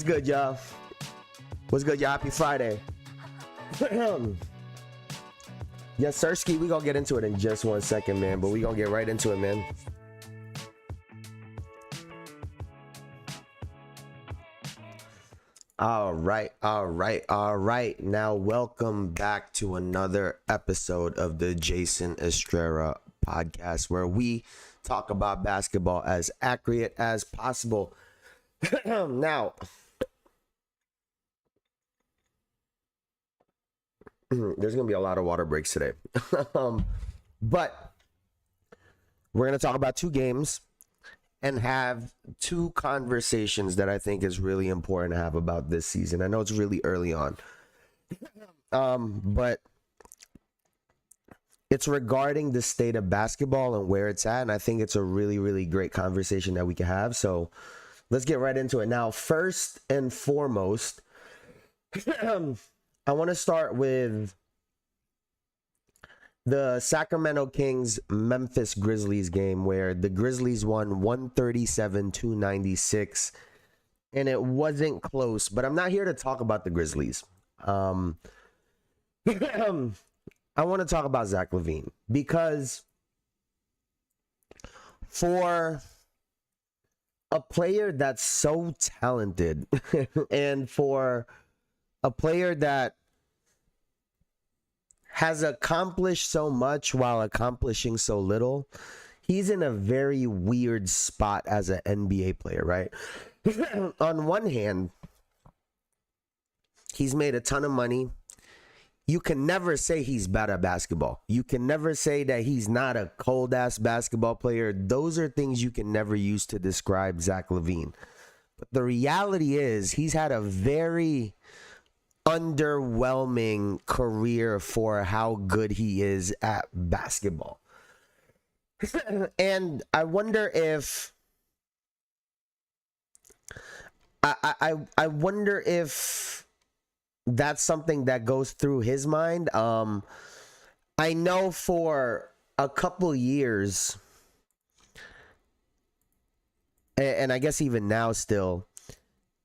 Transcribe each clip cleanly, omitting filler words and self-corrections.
What's good, y'all? What's good, y'all? Happy Friday. Yes, Sirski, we gonna get into it in just 1 second, man, but we gonna get right into it, man. All right. Now, welcome back to another episode of the Jayson Estrera podcast, where we talk about basketball as accurate as possible. Now, there's gonna be a lot of water breaks today. But we're gonna talk about two games and have two conversations that I think is really important to have about this season. I know it's really early on, but it's regarding the state of basketball and where it's at, and I think it's a really, really great conversation that we can have. So let's get right into it. Now, first and foremost, I want to start with the Sacramento Kings Memphis Grizzlies game, where the Grizzlies won 137-96, and it wasn't close. But I'm not here to talk about the Grizzlies. I want to talk about Zach LaVine, because for a player that's so talented and for a player that has accomplished so much while accomplishing so little, he's in a very weird spot as an NBA player, right? On one hand, he's made a ton of money. You can never say he's bad at basketball. You can never say that he's not a cold-ass basketball player. Those are things you can never use to describe Zach LaVine. But the reality is he's had a very underwhelming career for how good he is at basketball. And I wonder if I wonder if that's something that goes through his mind. I know for a couple years, and I guess even now still,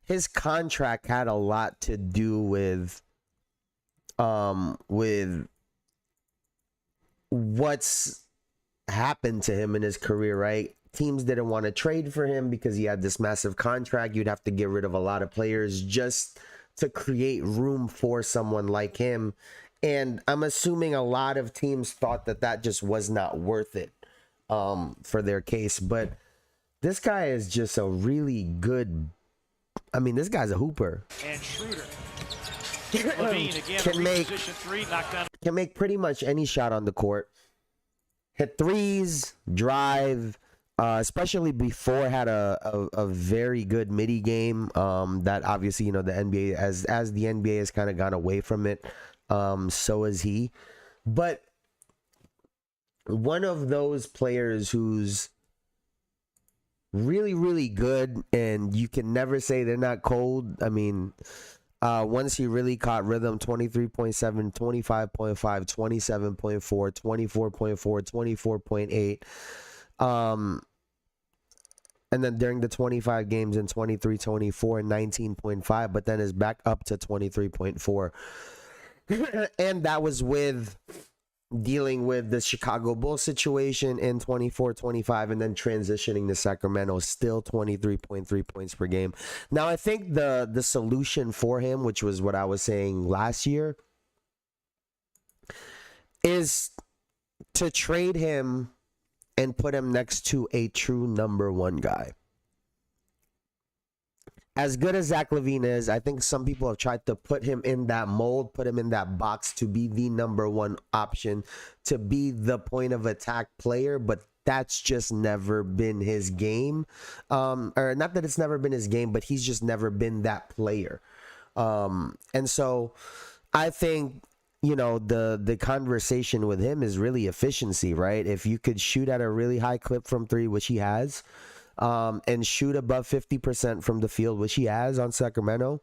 his contract had a lot to do with what's happened to him in his career, right? Teams didn't want to trade for him because he had this massive contract. You'd have to get rid of a lot of players just to create room for someone like him. And I'm assuming a lot of teams thought that that just was not worth it for their case. But this guy is just a really good, I mean, this guy's a hooper. And Schroeder. LaVine again, three, knocked down. Can make pretty much any shot on the court. Hit threes, drive, especially before had a very good midi game. That obviously, you know, the NBA, as the NBA has kind of gone away from it, so is he. But one of those players who's really, really good, and you can never say they're not cold. I mean, once he really caught rhythm, 23.7, 25.5, 27.4, 24.4, 24.8. And then during the 25 games in 23, 24, and 19.5, but then is back up to 23.4. And that was with dealing with the Chicago Bulls situation in 24, 25, and then transitioning to Sacramento, still 23.3 points per game. Now, I think the solution for him, which was what I was saying last year, is to trade him and put him next to a true number one guy. As good as Zach LaVine is, I think some people have tried to put him in that mold, put him in that box to be the number one option, to be the point of attack player, but that's just never been his game. Or not that it's never been his game, but he's just never been that player. And so I think, you know, the conversation with him is really efficiency, right? If you could shoot at a really high clip from three, which he has, and shoot above 50% from the field, which he has on Sacramento,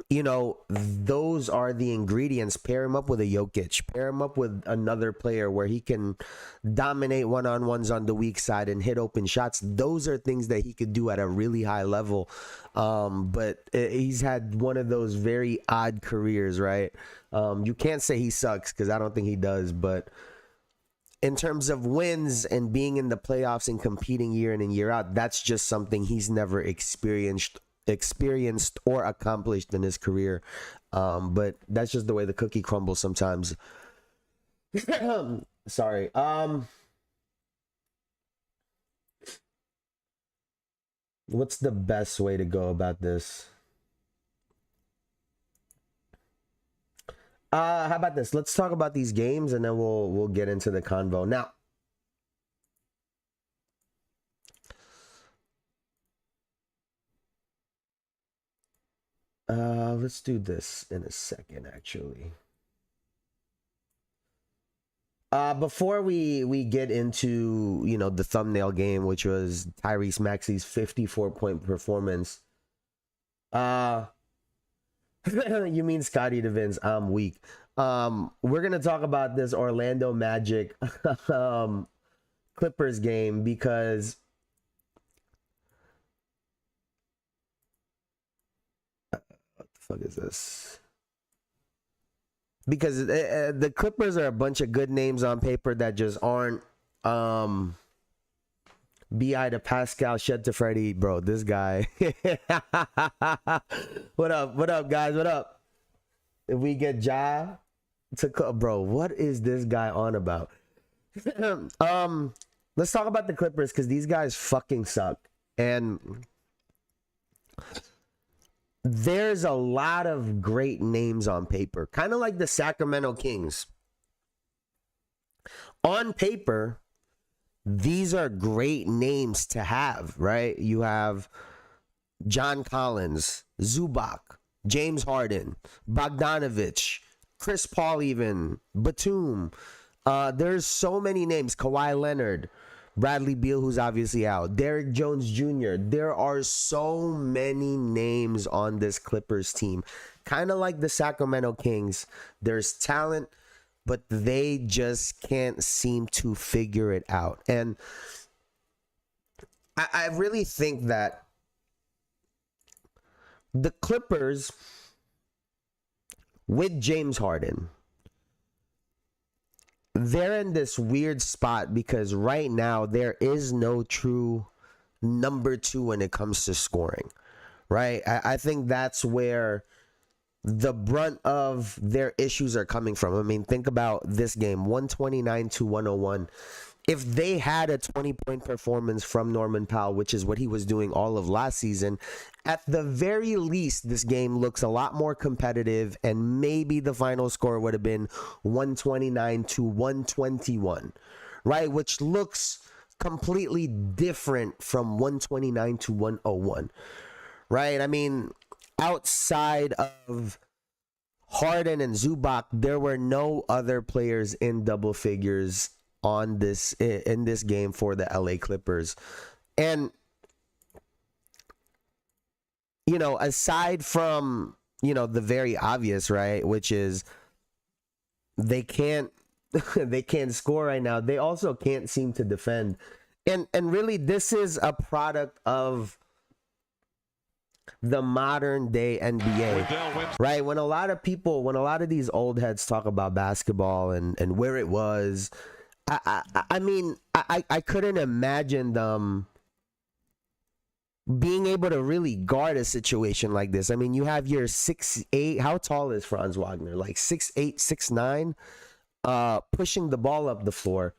you know, those are the ingredients. Pair him up with a Jokic, pair him up with another player where he can dominate one-on-ones on the weak side and hit open shots. Those are things that he could do at a really high level. But he's had one of those very odd careers, right? You can't say he sucks, because I don't think he does, but in terms of wins and being in the playoffs and competing year in and year out, that's just something he's never experienced or accomplished in his career. But that's just the way the cookie crumbles sometimes. Sorry. What's the best way to go about this? How about this? Let's talk about these games and then we'll get into the convo. Now, let's do this in a second, actually. Before we get into, you know, the thumbnail game, which was Tyrese Maxey's 54-point performance. You mean Scotty DeVins? I'm weak. We're gonna talk about this Orlando Magic Clippers game, because what the fuck is this? Because the Clippers are a bunch of good names on paper that just aren't. B.I. to Pascal, Shed to Freddie, bro. This guy. What up, guys? What up? If we get Ja to, bro, what is this guy on about? Let's talk about the Clippers, because these guys fucking suck, and there's a lot of great names on paper, kind of like the Sacramento Kings. On paper, these are great names to have, right? You have John Collins, Zubac, James Harden, Bogdanovich, Chris Paul, even Batum. There's so many names. Kawhi Leonard, Bradley Beal, who's obviously out, Derrick Jones Jr. There are so many names on this Clippers team. Kind of like the Sacramento Kings. There's talent, but they just can't seem to figure it out. And I really think that the Clippers, with James Harden, they're in this weird spot, because right now there is no true number two when it comes to scoring, right? I think that's where the brunt of their issues are coming from. I mean, think about this game, 129-101. If they had a 20-point performance from Norman Powell, which is what he was doing all of last season, at the very least, this game looks a lot more competitive, and maybe the final score would have been 129-121, right? Which looks completely different from 129-101, right? I mean, outside of Harden and Zubac, there were no other players in double figures in this game for the LA Clippers. And, you know, aside from, you know, the very obvious, right, which is they can't score right now, they also can't seem to defend. And really, this is a product of the modern day NBA, right? When a lot of these old heads talk about basketball and where it was, I mean, I couldn't imagine them being able to really guard a situation like this. I mean, you have your 6'8", how tall is Franz Wagner? Like 6'8", 6'9", pushing the ball up the floor.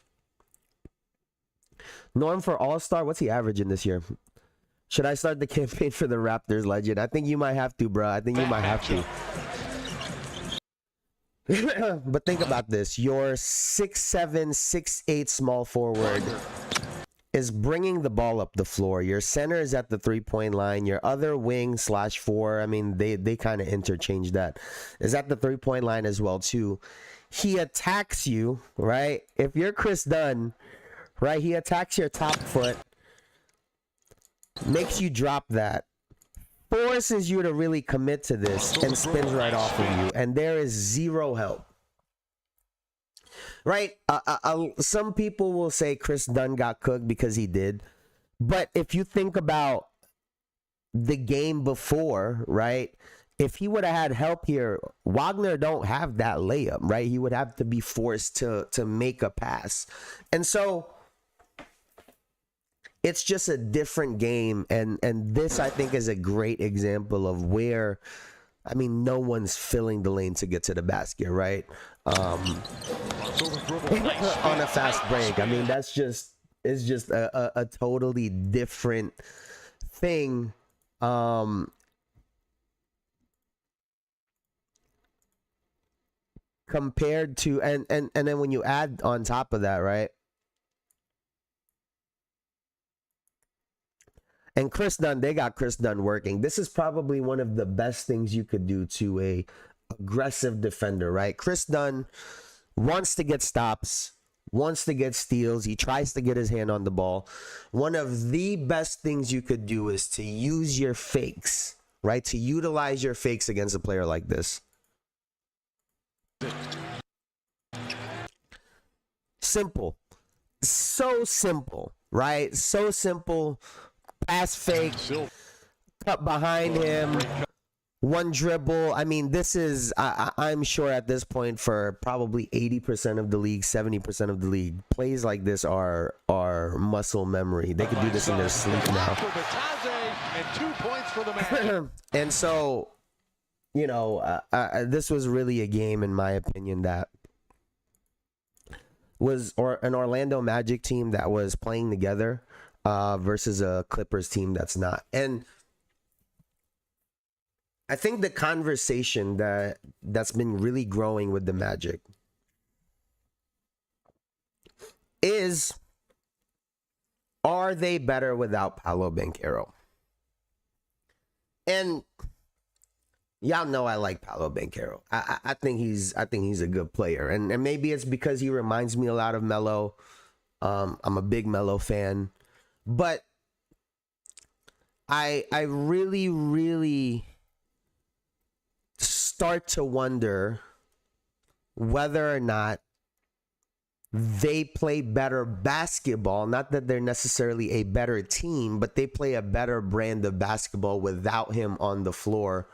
Norm for All-Star, what's he averaging this year? Should I start the campaign for the Raptors legend? I think you might have to, bro. I think you might have to. But think about this. Your 6'7", 6'8" small forward is bringing the ball up the floor. Your center is at the three-point line. Your other wing /4, I mean, they kind of interchange that, is at the three-point line as well, too. He attacks you, right? If you're Chris Dunn, right, he attacks your top foot, makes you drop that, forces you to really commit to this and spins right off of you, and there is zero help. Right? Some people will say Chris Dunn got cooked because he did. But if you think about the game before, right? If he would have had help here, Wagner don't have that layup, right? He would have to be forced to make a pass. And so it's just a different game. And this, I think, is a great example of where, I mean, no one's filling the lane to get to the basket, right? On a fast break. I mean, it's just a totally different thing. Compared to, and then when you add on top of that, right? And Chris Dunn, they got Chris Dunn working. This is probably one of the best things you could do to a aggressive defender, right? Chris Dunn wants to get stops, wants to get steals. He tries to get his hand on the ball. One of the best things you could do is to use your fakes, right? To utilize your fakes against a player like this. Simple. So simple, right? So simple. Pass fake, cut behind him, one dribble. I mean, this is, I'm sure at this point, for probably 80% of the league, 70% of the league, plays like this are muscle memory. They could do this in their sleep now. And so, you know, this was really a game, in my opinion, that was an Orlando Magic team that was playing together versus a Clippers team that's not. And I think the conversation that's been really growing with the Magic is, are they better without Paolo Banchero? And y'all know I like Paolo Banchero. I think he's a good player, and maybe it's because he reminds me a lot of Melo. I'm a big Melo fan, but I really start to wonder whether or not they play better basketball. Not that they're necessarily a better team, but they play a better brand of basketball without him on the floor,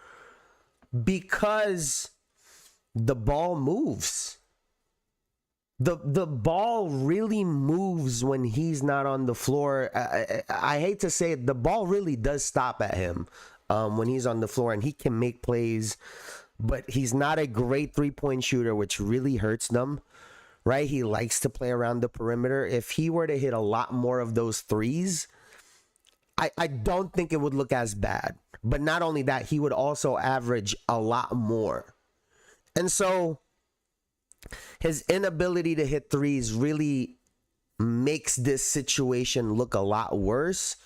because the ball moves. The ball really moves when he's not on the floor. I hate to say it, the ball really does stop at him when he's on the floor, and he can make plays, but he's not a great three-point shooter, which really hurts them, right? He likes to play around the perimeter. If he were to hit a lot more of those threes, I don't think it would look as bad. But not only that, he would also average a lot more. And so his inability to hit threes really makes this situation look a lot worse.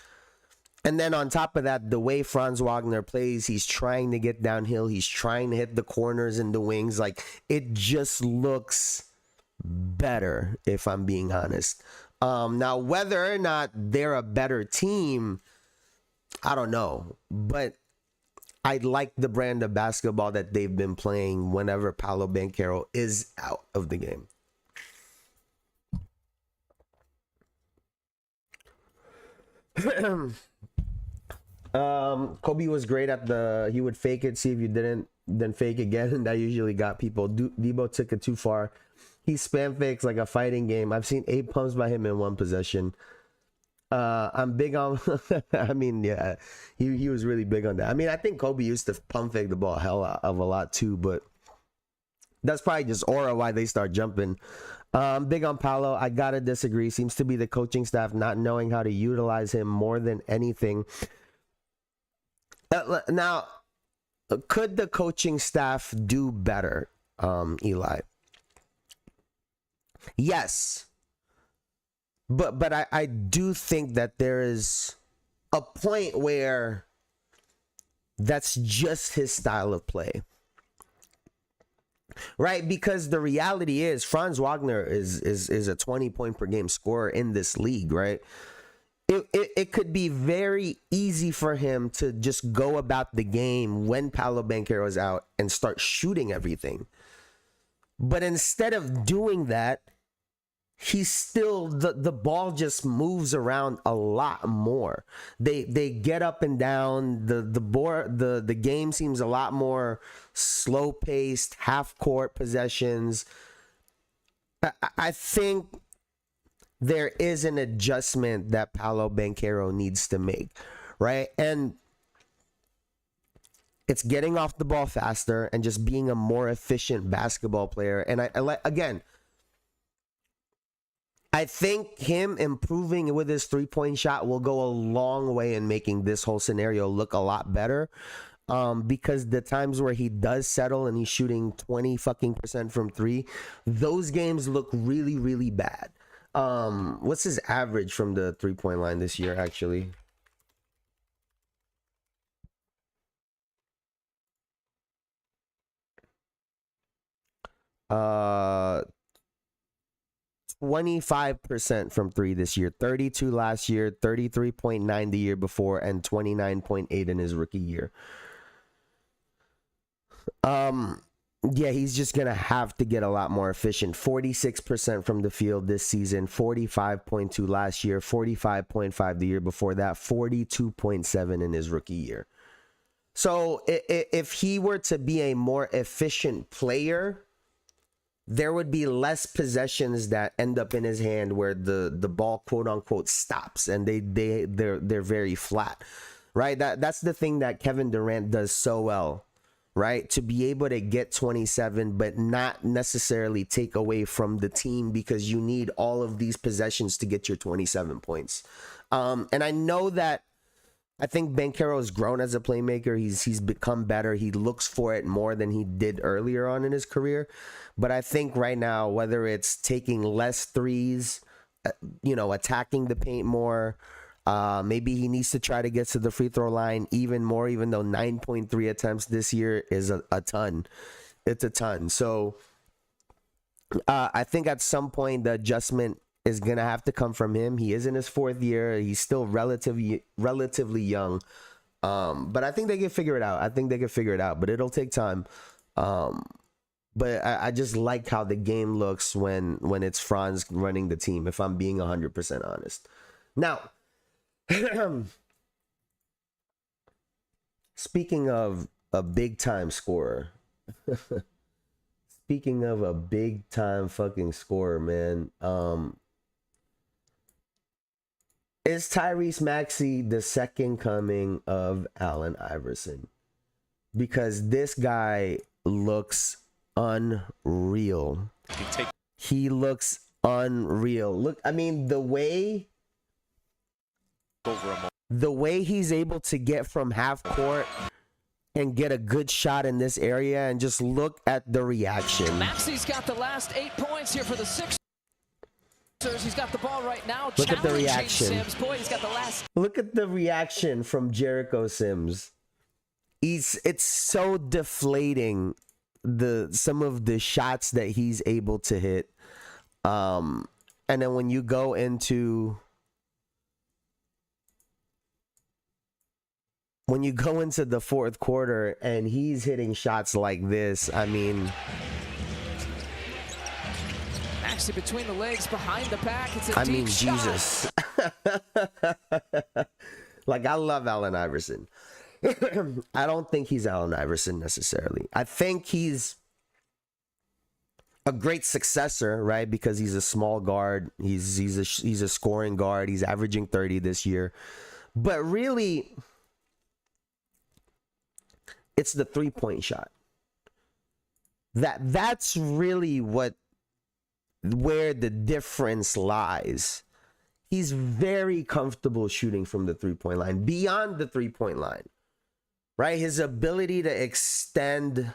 And then on top of that, the way Franz Wagner plays, he's trying to get downhill. He's trying to hit the corners and the wings. Like, it just looks better, if I'm being honest. Now, whether or not they're a better team, I don't know. But I like the brand of basketball that they've been playing whenever Paolo Banchero is out of the game. Kobe was great at he would fake it, see if you didn't, then fake again, and that usually got people. Debo took it too far. He spam fakes like a fighting game. I've seen 8 pumps by him in one possession. I'm big on I mean, yeah, he was really big on that. I mean, I think Kobe used to pump fake the ball hell of a lot too, but that's probably just aura why they start jumping. Big on Paolo. I gotta disagree. Seems to be the coaching staff not knowing how to utilize him more than anything. Now, could the coaching staff do better, Eli? Yes. But I do think that there is a point where that's just his style of play. Right? Because the reality is Franz Wagner is a 20 point per game scorer in this league, right? it could be very easy for him to just go about the game when Paolo Banchero is out and start shooting everything. But instead of doing that, he's still the ball just moves around a lot more. They get up and down. The game seems a lot more slow paced, half court possessions. I think there is an adjustment that Paolo Banchero needs to make, right? And it's getting off the ball faster and just being a more efficient basketball player. And I like, again, I think him improving with his three-point shot will go a long way in making this whole scenario look a lot better. Because the times where he does settle and he's shooting 20% from three, those games look really, really bad. What's his average from the three-point line this year, actually? 25% from three this year, 32 last year, 33.9 the year before, and 29.8 in his rookie year. Yeah, he's just gonna have to get a lot more efficient. 46% from the field this season, 45.2 last year, 45.5 the year before that, 42.7 in his rookie year. So if he were to be a more efficient player, there would be less possessions that end up in his hand where the ball quote unquote stops and they're very flat, right? That's the thing that Kevin Durant does so well, right? To be able to get 27 but not necessarily take away from the team, because you need all of these possessions to get your 27 points. And I know that I think Banchero has grown as a playmaker. He's become better. He looks for it more than he did earlier on in his career. But I think right now, whether it's taking less threes, attacking the paint more, maybe he needs to try to get to the free throw line even more, even though 9.3 attempts this year is a ton. It's a ton. So I think at some point the adjustment is going to have to come from him. He is in his fourth year. He's still relatively young. But I think they can figure it out. But it'll take time. But I just like how the game looks when it's Franz running the team, if I'm being 100% honest. Now, speaking of a big-time scorer, speaking of a big-time fucking scorer, man, is Tyrese Maxey the second coming of Allen Iverson? Because this guy looks unreal. He looks unreal. Look, I mean, the way he's able to get from half court and get a good shot in this area, and just look at the reaction. Maxey's got the last 8 points here for the Sixers. He's got the ball right now. Look at the reaction. Sims. Boy, he's got the last. Look at the reaction from Jericho Sims. It's so deflating, some of the shots that he's able to hit. And then when you go into the fourth quarter and he's hitting shots like this, I mean, Maxey between the legs, behind the back. It's a I deep mean, shot. Jesus. Like, I love Allen Iverson. I don't think he's Allen Iverson necessarily. I think he's a great successor, right? Because he's a small guard. He's a scoring guard. He's averaging 30 this year. But really, it's the three-point shot. That's really where the difference lies. He's very comfortable shooting from the three-point line, beyond the three-point line, right? His ability to extend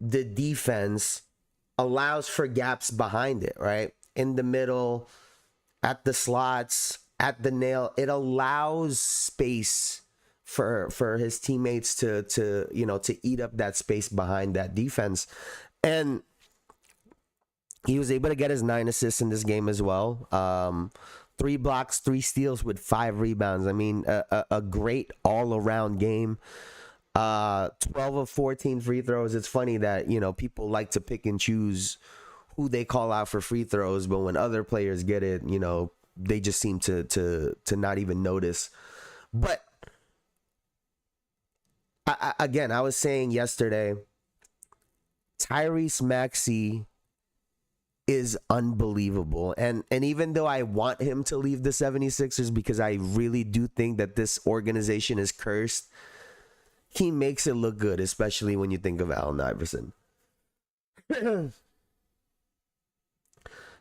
the defense allows for gaps behind it, right? In the middle, at the slots, at the nail. It allows space for his teammates to eat up that space behind that defense. And he was able to get his 9 assists in this game as well. 3 blocks, 3 steals with 5 rebounds. I mean, a great all-around game. 12 of 14 free throws. It's funny that, you know, people like to pick and choose who they call out for free throws, but when other players get it, you know, they just seem to not even notice. But I was saying yesterday, Tyrese Maxey is unbelievable. And even though I want him to leave the 76ers because I really do think that this organization is cursed, he makes it look good, especially when you think of Allen Iverson.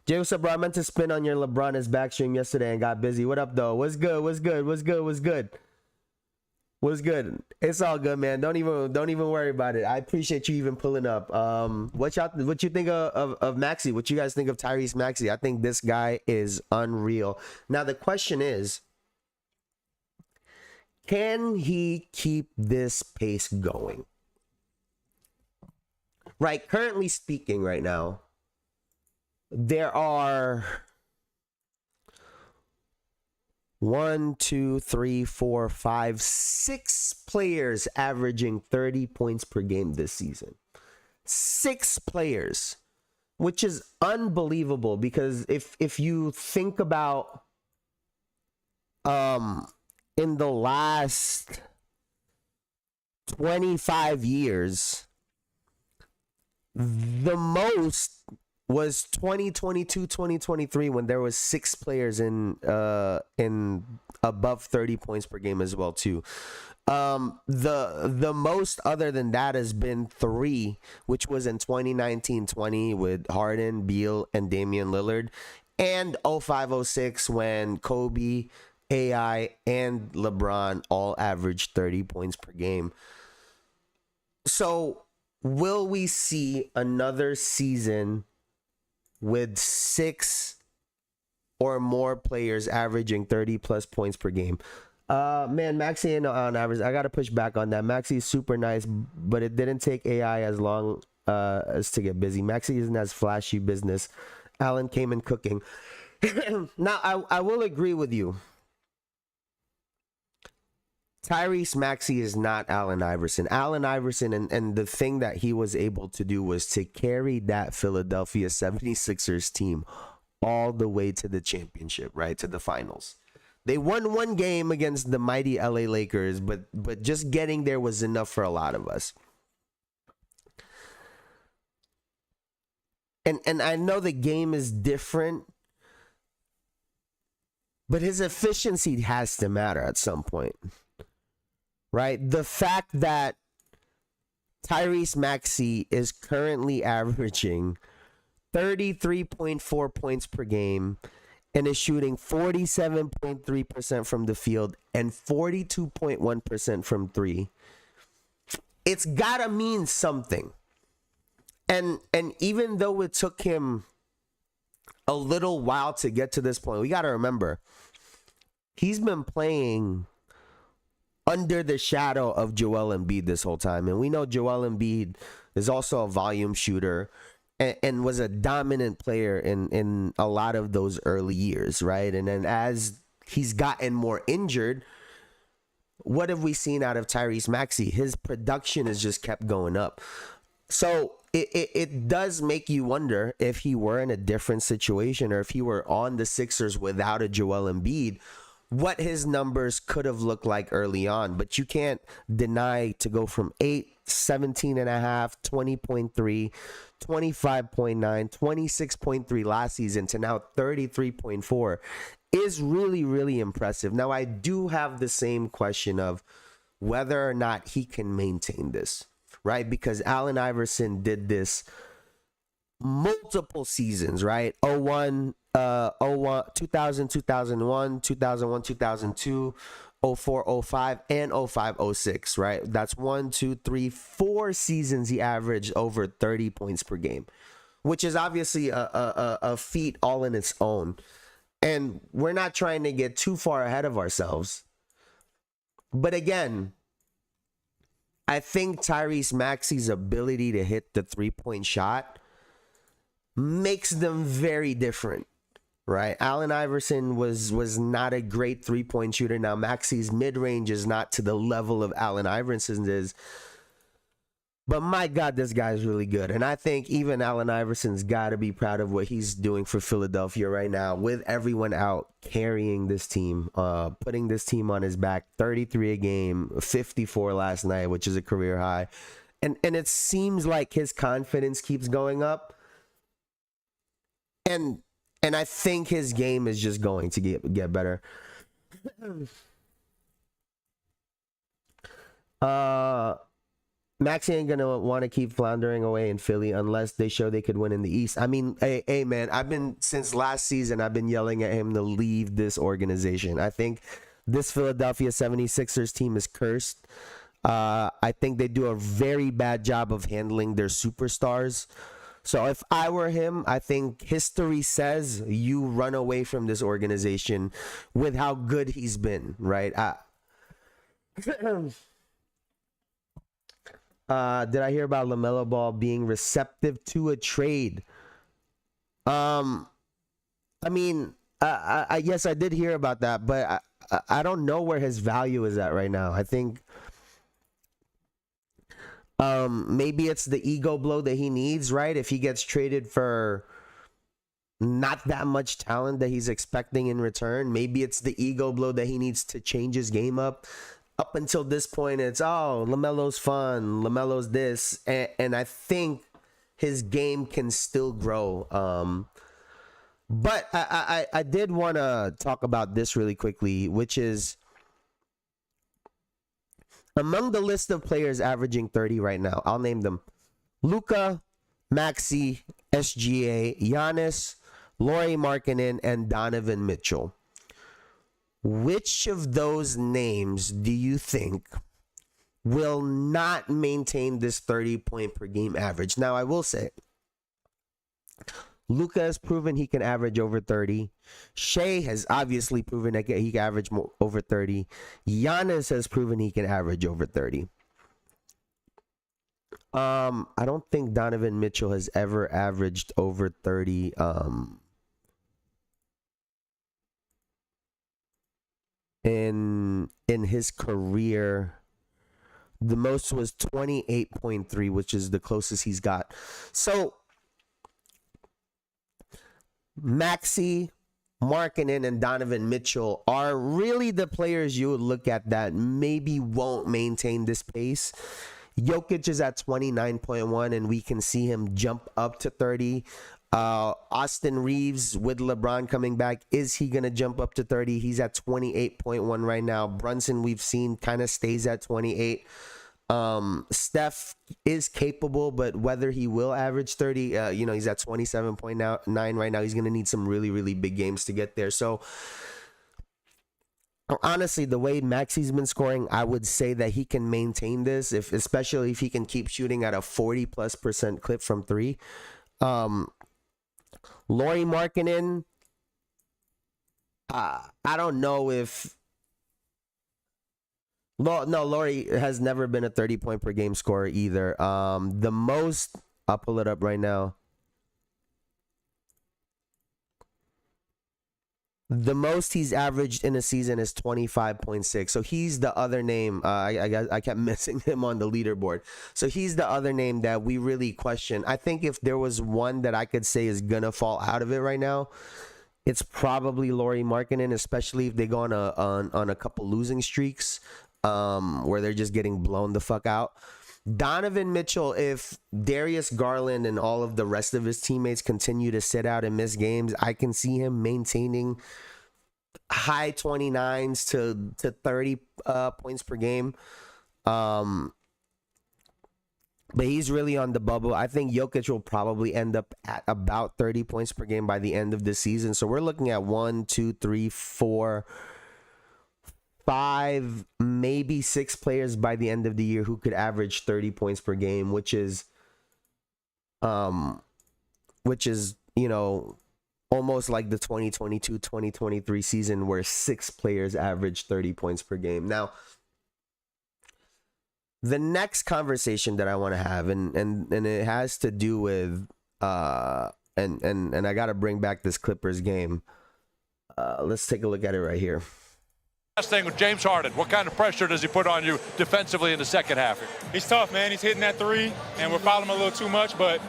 Jay, what's up, bro? I meant to spin on your LeBron is back stream yesterday and got busy. What up, though? What's good? What's good? What's good? What's good? What's good? It's all good, man. Don't even worry about it. I appreciate you even pulling up. What you think of Maxey? What you guys think of Tyrese Maxey? I think this guy is unreal. Now the question is, can he keep this pace going? Right, currently speaking right now, there are 6 players averaging 30 points per game this season. 6 players, which is unbelievable, because if you think about in the last 25 years, the most was 2022-2023 when there was 6 players in above 30 points per game as well too. The most other than that has been 3, which was in 2019-20 with Harden, Beal, and Damian Lillard, and 05-06 when Kobe, AI, and LeBron all averaged 30 points per game. So will we see another season with 6 or more players averaging 30 plus points per game? Man, Maxey on average, I got to push back on that. Maxey is super nice, but it didn't take AI as long as to get busy. Maxey isn't as flashy business. Allen came in cooking. Now, I will agree with you. Tyrese Maxey is not Allen Iverson. Allen Iverson, and the thing that he was able to do was to carry that Philadelphia 76ers team all the way to the championship, right? To the finals. They won 1 game against the mighty LA Lakers, but just getting there was enough for a lot of us. And I know the game is different, but his efficiency has to matter at some point. Right? The fact that Tyrese Maxey is currently averaging 33.4 points per game and is shooting 47.3% from the field and 42.1% from 3. It's gotta mean something. And even though it took him a little while to get to this point, we gotta remember, he's been playing under the shadow of Joel Embiid this whole time. And we know Joel Embiid is also a volume shooter and was a dominant player in a lot of those early years, right? And then as he's gotten more injured, what have we seen out of Tyrese Maxey? His production has just kept going up. So it does make you wonder, if he were in a different situation or if he were on the Sixers without a Joel Embiid, what his numbers could have looked like early on. But you can't deny to go from 8, 17.5, 20.3, 25.9, 26.3 last season to now 33.4 is really, really impressive. Now, I do have the same question of whether or not he can maintain this, right? Because Allen Iverson did this multiple seasons, right? 2000, 2001, 2001, 2002, 04, 05, and 05, 06, right? That's 4 seasons he averaged over 30 points per game, which is obviously a feat all in its own. And we're not trying to get too far ahead of ourselves. But again, I think Tyrese Maxey's ability to hit the 3-point shot makes them very different. right? Allen Iverson was not a great 3-point shooter. Now Maxey's mid-range is not to the level of Allen Iverson's is, but my God, this guy's really good. And I think even Allen Iverson's got to be proud of what he's doing for Philadelphia right now with everyone out, carrying this team, putting this team on his back. 33 a game, 54 last night, which is a career high. And it seems like his confidence keeps going up. And I think his game is just going to get better. Maxey ain't gonna want to keep floundering away in Philly unless they show they could win in the East. I mean, hey man, since last season, I've been yelling at him to leave this organization. I think this Philadelphia 76ers team is cursed. I think they do a very bad job of handling their superstars. So if I were him, I think history says you run away from this organization with how good he's been, right? Did I hear about LaMelo Ball being receptive to a trade? I mean, yes, I did hear about that, but I don't know where his value is at right now. I think maybe it's the ego blow that he needs, right? If he gets traded for not that much talent that he's expecting in return, maybe it's the ego blow that he needs to change his game up. Up until this point, it's, oh, LaMelo's fun, LaMelo's this, and I think his game can still grow. But I did want to talk about this really quickly, which is among the list of players averaging 30 right now, I'll name them: Luka, Maxey, SGA, Giannis, Lauri Markkanen, and Donovan Mitchell. Which of those names do you think will not maintain this 30-point per game average? Now, I will say, Luka has proven he can average over 30. Shea has obviously proven that he can average over 30. Giannis has proven he can average over 30. I don't think Donovan Mitchell has ever averaged over 30. In his career, the most was 28.3, which is the closest he's got. So Maxey, Markkanen, and Donovan Mitchell are really the players you would look at that maybe won't maintain this pace. Jokic is at 29.1, and we can see him jump up to 30. Austin Reeves with LeBron coming back, is he going to jump up to 30? He's at 28.1 right now. Brunson, we've seen, kind of stays at 28. Steph is capable, but whether he will average 30, he's at 27.9 right now. He's going to need some really, really big games to get there. So honestly, the way Maxey's been scoring, I would say that he can maintain this, especially if he can keep shooting at a 40+% clip from 3. Lauri Markkanen, I don't know if... No, Lauri has never been a 30-point per game scorer either. The most... I'll pull it up right now. The most he's averaged in a season is 25.6. So he's the other name. I kept missing him on the leaderboard. So he's the other name that we really question. I think if there was one that I could say is going to fall out of it right now, it's probably Lauri Markkanen, especially if they go on a couple losing streaks where they're just getting blown the fuck out. Donovan Mitchell, if Darius Garland and all of the rest of his teammates continue to sit out and miss games, I can see him maintaining high 29s to 30 points per game. But he's really on the bubble. I think Jokic will probably end up at about 30 points per game by the end of the season. So we're looking at 1, 2, 3, 4, 5, maybe 6 players by the end of the year who could average 30 points per game, which is almost like the 2022-2023 season where 6 players averaged 30 points per game. Now, the next conversation that I want to have, and it has to do with and I got to bring back this Clippers game. Let's take a look at it right here. Last thing with James Harden, what kind of pressure does he put on you defensively in the second half? He's tough, man. He's hitting that three, and we're fouling him a little too much, but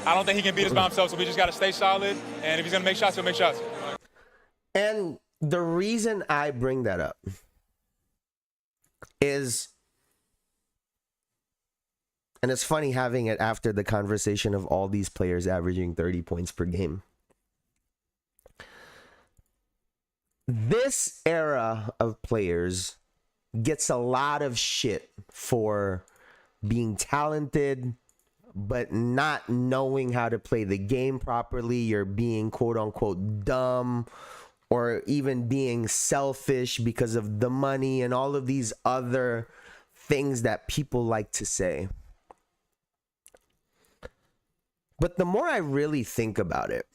I don't think he can beat us by himself, so we just got to stay solid, and if he's going to make shots, he'll make shots. And the reason I bring that up is, and it's funny having it after the conversation of all these players averaging 30 points per game. This era of players gets a lot of shit for being talented, but not knowing how to play the game properly. You're being quote unquote dumb, or even being selfish because of the money and all of these other things that people like to say. But the more I really think about it,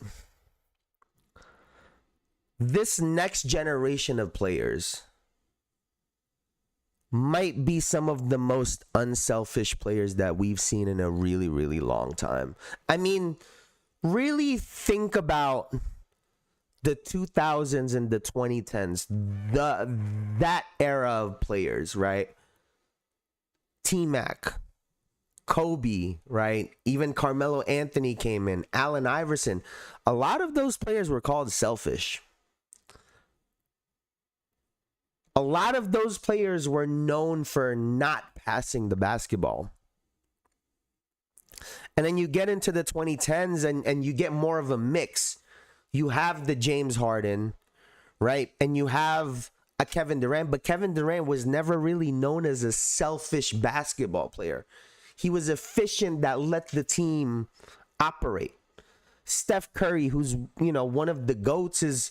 this next generation of players might be some of the most unselfish players that we've seen in a really, really long time. I mean, really think about the 2000s and the 2010s, that era of players, right? T-Mac, Kobe, right? Even Carmelo Anthony came in, Allen Iverson. A lot of those players were called selfish. A lot of those players were known for not passing the basketball. And then you get into the 2010s and you get more of a mix. You have the James Harden, right? And you have a Kevin Durant, but Kevin Durant was never really known as a selfish basketball player. He was efficient that let the team operate. Steph Curry, who's, one of the GOATs, is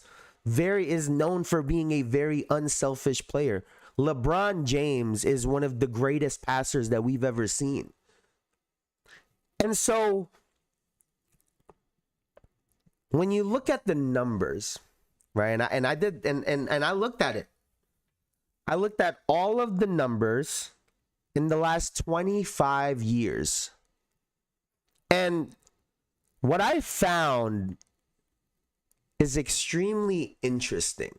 known for being a very unselfish player. LeBron James is one of the greatest passers that we've ever seen. And so when you look at the numbers, right? And I looked at it. I looked at all of the numbers in the last 25 years. And what I found is extremely interesting,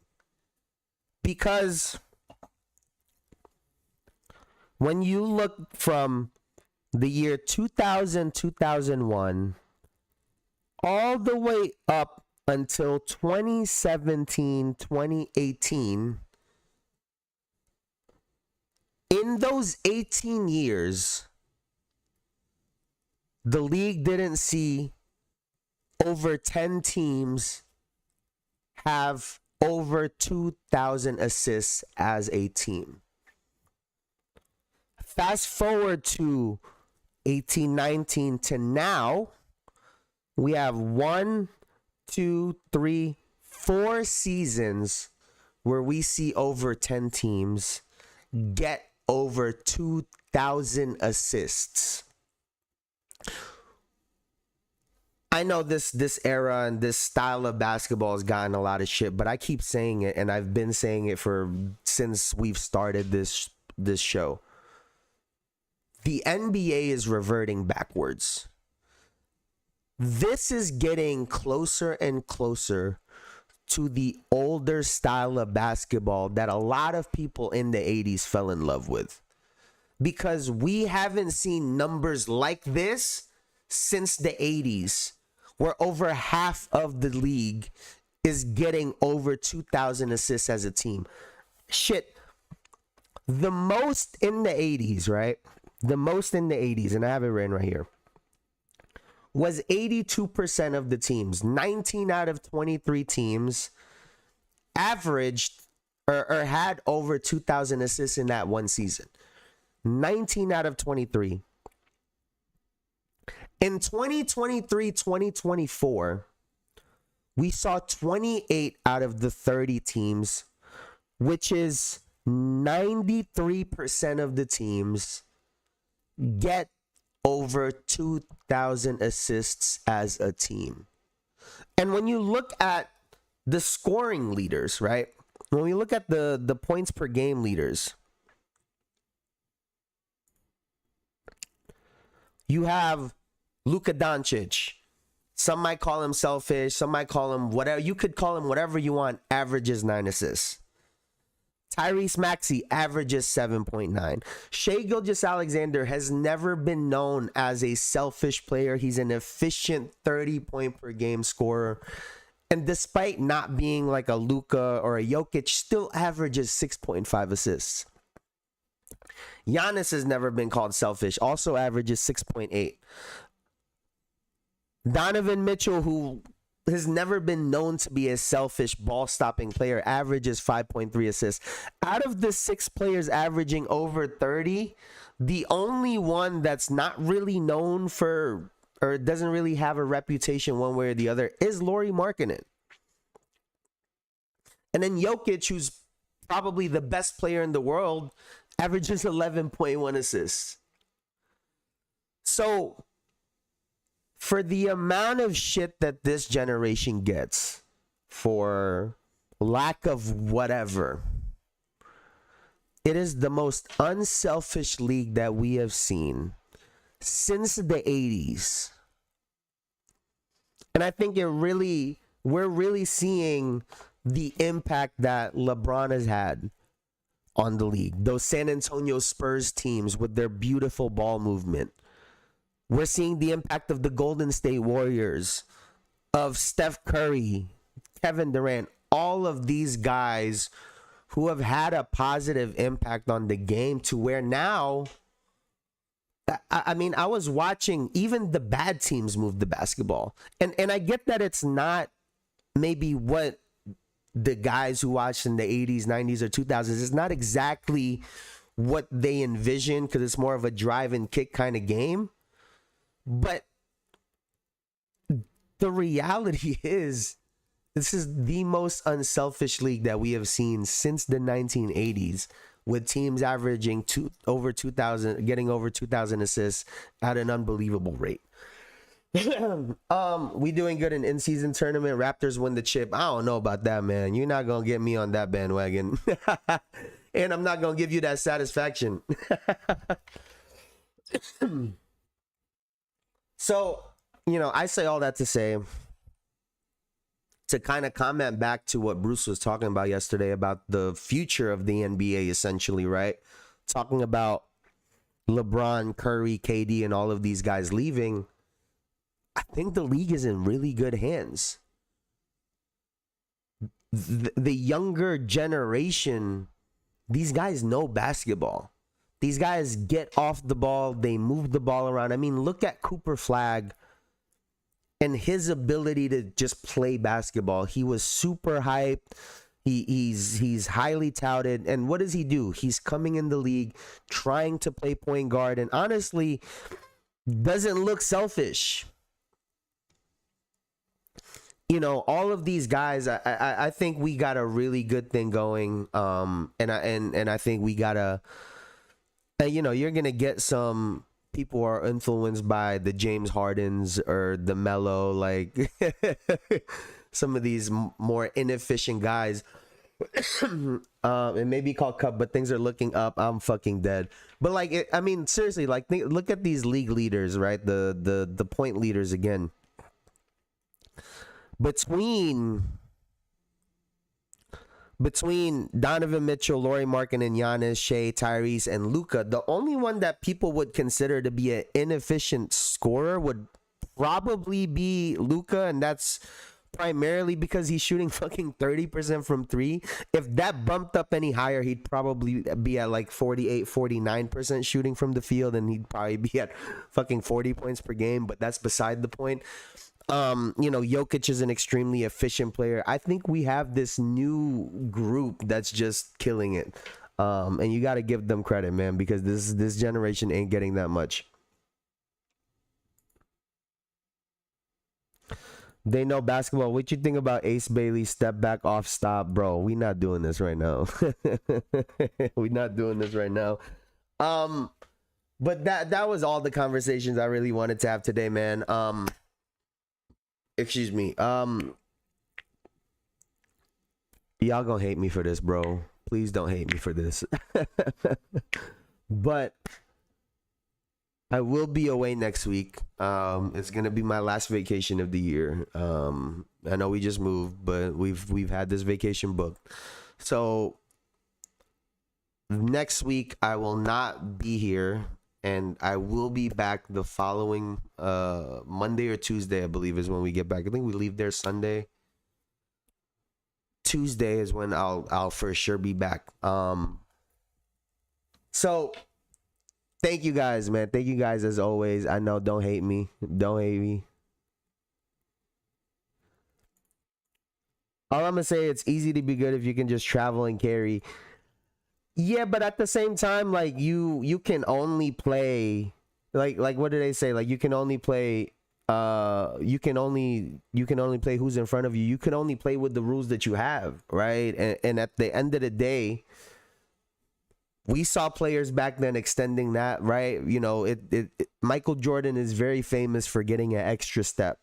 because when you look from the year 2000, 2001, all the way up until 2017, 2018, in those 18 years, the league didn't see over 10 teams have over 2,000 assists as a team. Fast forward to 18, 19 to now, we have 1, 2, 3, 4 seasons where we see over 10 teams get over 2,000 assists. I know this era and this style of basketball has gotten a lot of shit, but I keep saying it, and I've been saying it since we've started this show. The NBA is reverting backwards. This is getting closer and closer to the older style of basketball that a lot of people in the 80s fell in love with. Because we haven't seen numbers like this since the 80s, where over half of the league is getting over 2,000 assists as a team. Shit, the most in the 80s, right? The most in the 80s, and I have it written right here, was 82% of the teams. 19 out of 23 teams averaged or had over 2,000 assists in that one season. 19 out of 23. In 2023-2024, we saw 28 out of the 30 teams, which is 93% of the teams get over 2,000 assists as a team. And when you look at the scoring leaders, right? When we look at the points per game leaders, you have Luka Doncic, Some might call him selfish. Some might call him whatever. You could call him whatever you want. Averages 9 assists. Tyrese Maxey averages 7.9. Shai Gilgeous-Alexander has never been known as a selfish player. He's an efficient 30-point-per-game scorer. And despite not being like a Luka or a Jokic, still averages 6.5 assists. Giannis has never been called selfish. Also averages 6.8. Donovan Mitchell, who has never been known to be a selfish ball-stopping player, averages 5.3 assists. Out of the 6 players averaging over 30, the only one that's not really known for, or doesn't really have a reputation one way or the other, is Lauri Markkanen. And then Jokic, who's probably the best player in the world, averages 11.1 assists. So, for the amount of shit that this generation gets for lack of whatever, it is the most unselfish league that we have seen since the 80s. And I think we're really seeing the impact that LeBron has had on the league. Those San Antonio Spurs teams with their beautiful ball movement. We're seeing the impact of the Golden State Warriors, of Steph Curry, Kevin Durant, all of these guys who have had a positive impact on the game to where now, I mean, I was watching even the bad teams move the basketball. And I get that it's not maybe what the guys who watched in the 80s, 90s, or 2000s, it's not exactly what they envision because it's more of a drive and kick kind of game. But the reality is, this is the most unselfish league that we have seen since the 1980s, with teams averaging over 2,000, getting over 2,000 assists at an unbelievable rate. We doing good in in-season tournament. Raptors win the chip. I don't know about that, man. You're not gonna get me on that bandwagon, and I'm not gonna give you that satisfaction. So, I say all that to say, to kind of comment back to what Bruce was talking about yesterday about the future of the NBA, essentially, right? Talking about LeBron, Curry, KD, and all of these guys leaving. I think the league is in really good hands. The younger generation, these guys know basketball. These guys get off the ball. They move the ball around. I mean, look at Cooper Flagg and his ability to just play basketball. He was super hyped. He's highly touted. And what does he do? He's coming in the league, trying to play point guard, and honestly, doesn't look selfish. All of these guys, I think we got a really good thing going. And I think we gotta. You're going to get some people who are influenced by the James Hardens or the Melo, like some of these more inefficient guys. It may be called cup, but things are looking up. I'm fucking dead. But seriously, look at these league leaders, right? The point leaders again. Between Donovan Mitchell, Lauri Markkanen, Giannis, Shai, Tyrese, and Luka, the only one that people would consider to be an inefficient scorer would probably be Luka, and that's primarily because he's shooting fucking 30% from 3. If that bumped up any higher, he'd probably be at like 48, 49% shooting from the field, and he'd probably be at fucking 40 points per game, but that's beside the point. Jokic is an extremely efficient player. I think we have this new group that's just killing it. And you got to give them credit, man, because this generation ain't getting that much. They know basketball. What you think about Ace Bailey's step back off stop, bro? We not doing this right now. We not doing this right now. But that was all the conversations I really wanted to have today, man. Excuse me. Y'all gonna hate me for this, bro. Please don't hate me for this. But I will be away next week. It's gonna be my last vacation of the year. I know we just moved, but we've had this vacation booked. So next week I will not be here, and I will be back the following Monday or Tuesday, I believe, is when we get back. I think we leave there Sunday. Tuesday is when I'll for sure be back. So thank you guys, man. Thank you guys as always. I know, don't hate me. Don't hate me. All I'm gonna say, it's easy to be good if you can just travel and carry. Yeah, but at the same time, like you can only play like what did they say? Like you can only play you can only play who's in front of you. You can only play with the rules that you have, right? And at the end of the day, we saw players back then extending that, right? You know, Michael Jordan is very famous for getting an extra step,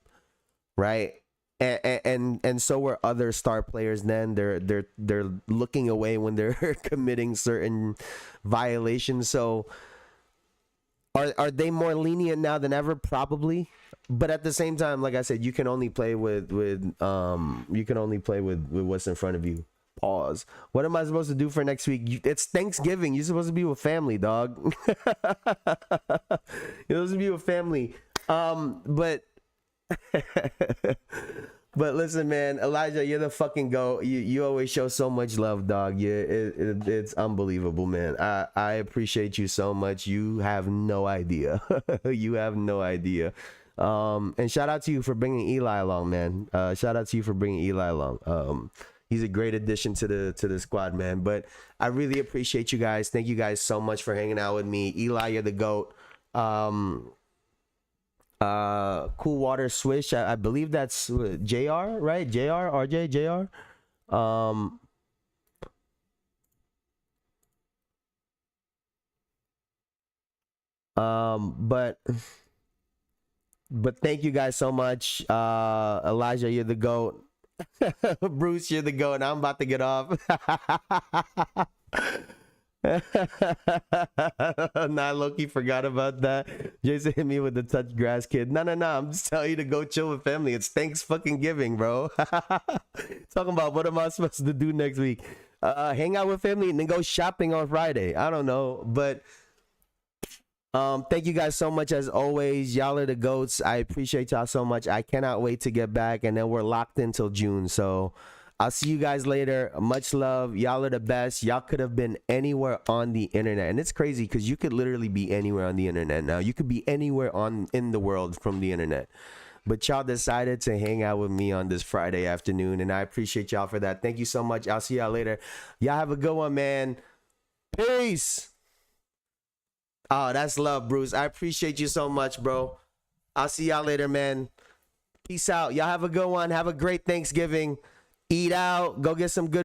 right? And so were other star players then. They're looking away when they're committing certain violations. So are they more lenient now than ever? Probably. But at the same time, like I said, you can only play with what's in front of you. Pause. What am I supposed to do for next week? It's Thanksgiving. You're supposed to be with family, dog. You're supposed to be with family. But listen, man, Elijah, you're the fucking GOAT. You always show so much love, dog. It's unbelievable, man. I appreciate you so much. You have no idea. You have no idea. And shout out to you for bringing Eli along, man. Shout out to you for bringing Eli along. He's a great addition to the squad, man. But I really appreciate you guys. Thank you guys so much for hanging out with me. Eli, you're the GOAT. Cool Water Swish, I believe that's JR, right? RJ JR. But thank you guys so much. Elijah, you're the GOAT. Bruce, you're the GOAT. I'm about to get off. Nah, Loki forgot about that. Jason hit me with the touch grass kid. No. I'm just telling you to go chill with family. It's thanks fucking giving, bro. Talking about what am I supposed to do next week? Hang out with family and then go shopping on Friday. I don't know, but thank you guys so much as always. Y'all are the GOATs. I appreciate y'all so much. I cannot wait to get back, and then we're locked in till June. So I'll see you guys later. Much love. Y'all are the best. Y'all could have been anywhere on the internet, and it's crazy because you could literally be anywhere on the internet now. You could be anywhere in the world from the internet, but y'all decided to hang out with me on this Friday afternoon, and I appreciate y'all for that. Thank you so much. I'll see y'all later. Y'all have a good one, man. Peace. Oh, that's love, Bruce. I appreciate you so much, bro. I'll see y'all later, man. Peace out. Y'all have a good one. Have a great Thanksgiving. Eat out. Go get some good